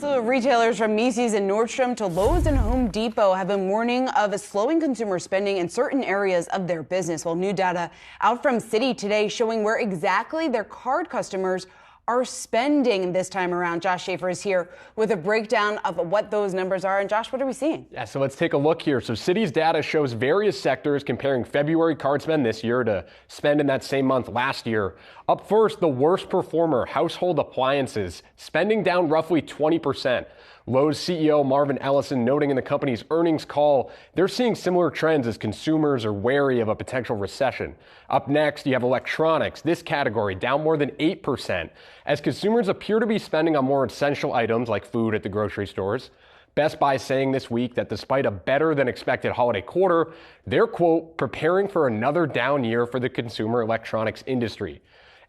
So retailers from Macy's and Nordstrom to Lowe's and Home Depot have been warning of a slowing consumer spending in certain areas of their business. Well, new data out from Citi today showing where exactly their card customers are spending this time around. Josh Schafer is here with a breakdown of what those numbers are. And Josh, what are we seeing? Yeah, so let's take a look here. So Citi's data shows various sectors comparing February card spend this year to spend in that same month last year. Up first, the worst performer, household appliances, spending down roughly 20%. Lowe's CEO Marvin Ellison noting in the company's earnings call, they're seeing similar trends as consumers are wary of a potential recession. Up next, you have electronics, this category down more than 8%, as consumers appear to be spending on more essential items like food at the grocery stores. Best Buy saying this week that despite a better than expected holiday quarter, they're, quote, preparing for another down year for the consumer electronics industry.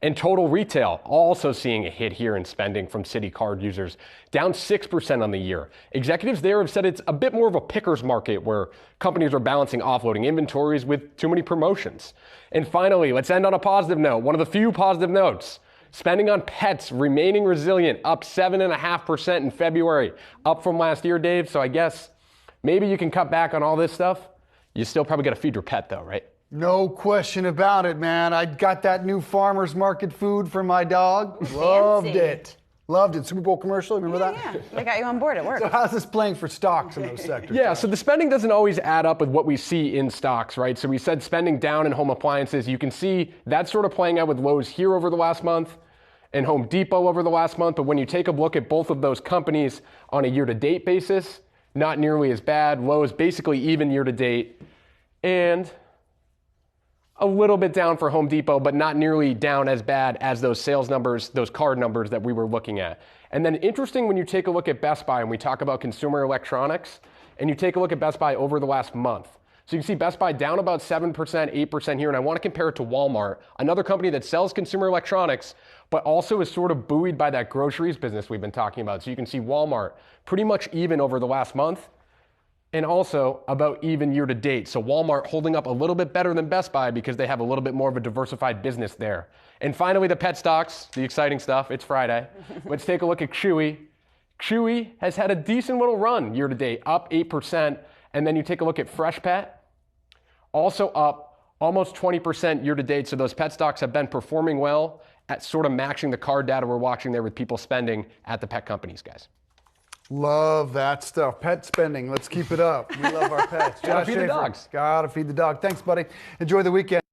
And total retail also seeing a hit here in spending from Citi card users, down 6% on the year. Executives there have said it's a bit more of a picker's market where companies are balancing offloading inventories with too many promotions. And finally, let's end on a positive note, one of the few positive notes. Spending on pets remaining resilient, up 7.5% in February, up from last year, Dave. So I guess maybe you can cut back on all this stuff. You still probably got to feed your pet though, right? No question about it, man. I got that new farmer's market food for my dog. Loved it. Loved it. Super Bowl commercial, remember that? Yeah, they got you on board at work. So how's this playing for stocks in those sectors? Yeah, so the spending doesn't always add up with what we see in stocks, right? So we said spending down in home appliances. You can see that's sort of playing out with Lowe's here over the last month and Home Depot over the last month. But when you take a look at both of those companies on a year-to-date basis, not nearly as bad. Lowe's basically even year-to-date. And a little bit down for Home Depot, but not nearly down as bad as those sales numbers, those card numbers that we were looking at. And then interesting when you take a look at Best Buy and we talk about consumer electronics, and you take a look at Best Buy over the last month. So you can see Best Buy down about 7%, 8% here, and I want to compare it to Walmart, another company that sells consumer electronics, but also is sort of buoyed by that groceries business we've been talking about. So you can see Walmart pretty much even over the last month, and also about even year to date. So Walmart holding up a little bit better than Best Buy because they have a little bit more of a diversified business there. And finally, the pet stocks, the exciting stuff. It's Friday. Let's take a look at Chewy. Chewy has had a decent little run year to date, up 8%. And then you take a look at Freshpet, also up almost 20% year to date. So those pet stocks have been performing well at sort of matching the card data we're watching there with people spending at the pet companies, guys. Love that stuff. Pet spending. Let's keep it up. We love our pets. Gotta feed the dogs. Gotta feed the dog. Thanks, buddy. Enjoy the weekend.